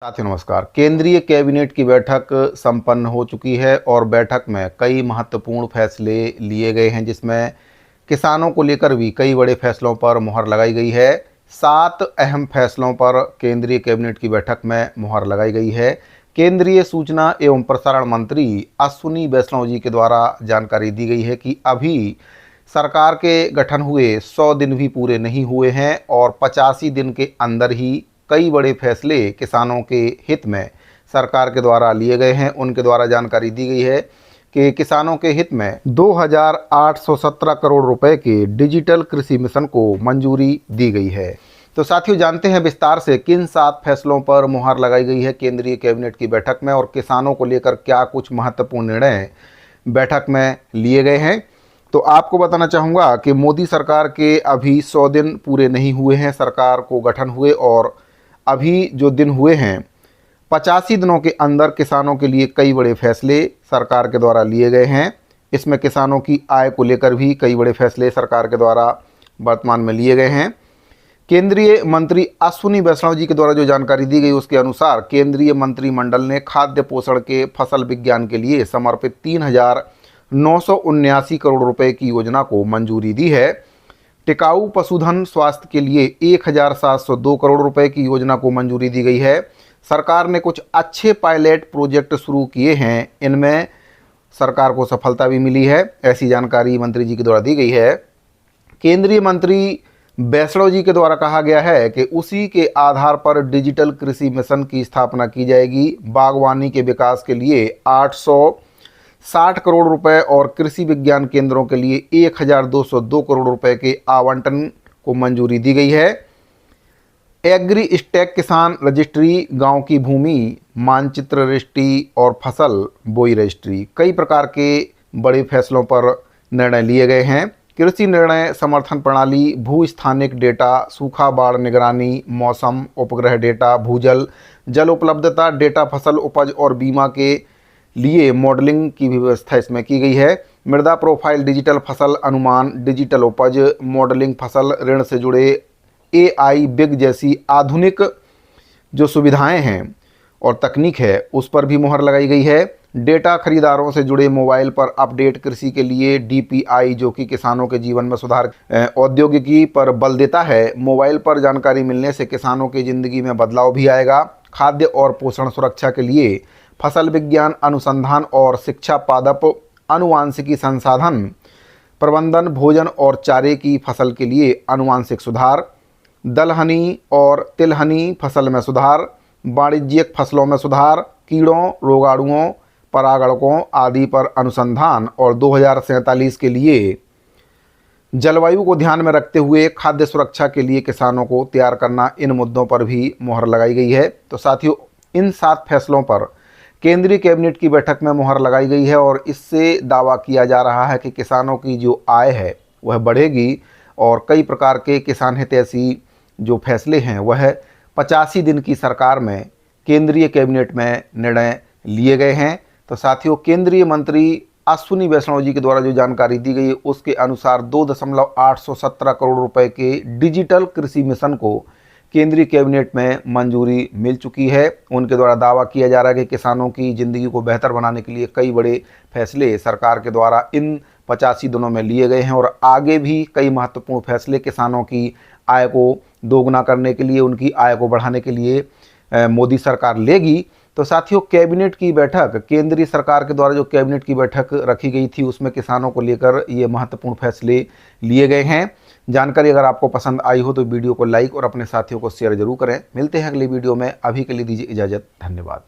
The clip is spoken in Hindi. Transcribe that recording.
साथियों नमस्कार। केंद्रीय कैबिनेट की बैठक संपन्न हो चुकी है और बैठक में कई महत्वपूर्ण फैसले लिए गए हैं, जिसमें किसानों को लेकर भी कई बड़े फैसलों पर मुहर लगाई गई है। 7 अहम फैसलों पर केंद्रीय कैबिनेट की बैठक में मुहर लगाई गई है। केंद्रीय सूचना एवं प्रसारण मंत्री अश्विनी वैष्णव जी के द्वारा जानकारी दी गई है कि अभी सरकार के गठन हुए 100 दिन भी पूरे नहीं हुए हैं और 85 दिन के अंदर ही कई बड़े फैसले किसानों के हित में सरकार के द्वारा लिए गए हैं। उनके द्वारा जानकारी दी गई है कि किसानों के हित में 2817 करोड़ रुपए के डिजिटल कृषि मिशन को मंजूरी दी गई है। तो साथियों, जानते हैं विस्तार से किन 7 फैसलों पर मुहर लगाई गई है केंद्रीय कैबिनेट की बैठक में और किसानों को लेकर क्या कुछ महत्वपूर्ण निर्णय बैठक में लिए गए हैं। तो आपको बताना चाहूँगा कि मोदी सरकार के अभी 100 दिन पूरे नहीं हुए हैं सरकार को गठन हुए, और अभी जो दिन हुए हैं 85 दिनों के अंदर किसानों के लिए कई बड़े फैसले सरकार के द्वारा लिए गए हैं। इसमें किसानों की आय को लेकर भी कई बड़े फैसले सरकार के द्वारा वर्तमान में लिए गए हैं। केंद्रीय मंत्री अश्विनी वैष्णव जी के द्वारा जो जानकारी दी गई उसके अनुसार केंद्रीय मंत्रिमंडल ने खाद्य पोषण के फसल विज्ञान के लिए समर्पित 3,979 करोड़ रुपए की योजना को मंजूरी दी है। टिकाऊ पशुधन स्वास्थ्य के लिए 1,702 करोड़ रुपए की योजना को मंजूरी दी गई है। सरकार ने कुछ अच्छे पायलट प्रोजेक्ट शुरू किए हैं, इनमें सरकार को सफलता भी मिली है, ऐसी जानकारी मंत्री जी के द्वारा दी गई है। केंद्रीय मंत्री वैष्णव जी के द्वारा कहा गया है कि उसी के आधार पर डिजिटल कृषि मिशन की स्थापना की जाएगी। बागवानी के विकास के लिए 860 करोड़ रुपए और कृषि विज्ञान केंद्रों के लिए 1,202 करोड़ रुपए के आवंटन को मंजूरी दी गई है। एग्री स्टैक किसान रजिस्ट्री, गांव की भूमि मानचित्र रजिस्ट्री और फसल बोई रजिस्ट्री, कई प्रकार के बड़े फैसलों पर निर्णय लिए गए हैं। कृषि निर्णय समर्थन प्रणाली, भू स्थानिक डेटा, सूखा बाढ़ निगरानी, मौसम उपग्रह डेटा, भूजल जल उपलब्धता डेटा, फसल उपज और बीमा के लिए मॉडलिंग की भी व्यवस्था इसमें की गई है। मृदा प्रोफाइल, डिजिटल फसल अनुमान, डिजिटल उपज मॉडलिंग, फसल ऋण से जुड़े AI बिग जैसी आधुनिक जो सुविधाएं हैं और तकनीक है उस पर भी मुहर लगाई गई है। डेटा खरीदारों से जुड़े मोबाइल पर अपडेट, कृषि के लिए DPI जो कि किसानों के जीवन में सुधार, औद्योगिकी पर बल देता है। मोबाइल पर जानकारी मिलने से किसानों की ज़िंदगी में बदलाव भी आएगा। खाद्य और पोषण सुरक्षा के लिए फसल विज्ञान अनुसंधान और शिक्षा, पादप आनुवांशिकी संसाधन प्रबंधन, भोजन और चारे की फसल के लिए आनुवांशिक सुधार, दलहनी और तिलहनी फसल में सुधार, वाणिज्यिक फसलों में सुधार, कीड़ों, रोगाणुओं, परागणकों आदि पर अनुसंधान और 2047 के लिए जलवायु को ध्यान में रखते हुए खाद्य सुरक्षा के लिए किसानों को तैयार करना, इन मुद्दों पर भी मुहर लगाई गई है। तो साथियों, इन 7 फैसलों पर केंद्रीय कैबिनेट की बैठक में मुहर लगाई गई है और इससे दावा किया जा रहा है कि किसानों की जो आय है वह बढ़ेगी और कई प्रकार के किसान हितैषी जो फैसले हैं वह 85 दिन की सरकार में केंद्रीय कैबिनेट में निर्णय लिए गए हैं। तो साथियों, केंद्रीय मंत्री अश्विनी वैष्णव जी के द्वारा जो जानकारी दी गई है उसके अनुसार 2,817 करोड़ रुपए के डिजिटल कृषि मिशन को केंद्रीय कैबिनेट में मंजूरी मिल चुकी है। उनके द्वारा दावा किया जा रहा है कि किसानों की ज़िंदगी को बेहतर बनाने के लिए कई बड़े फैसले सरकार के द्वारा इन 85 दिनों में लिए गए हैं और आगे भी कई महत्वपूर्ण फैसले किसानों की आय को दोगुना करने के लिए, उनकी आय को बढ़ाने के लिए मोदी सरकार लेगी। तो साथियों, कैबिनेट की बैठक, केंद्रीय सरकार के द्वारा जो कैबिनेट की बैठक रखी गई थी उसमें किसानों को लेकर ये महत्वपूर्ण फैसले लिए गए हैं। जानकारी अगर आपको पसंद आई हो तो वीडियो को लाइक और अपने साथियों को शेयर जरूर करें। मिलते हैं अगली वीडियो में, अभी के लिए दीजिए इजाज़त। धन्यवाद।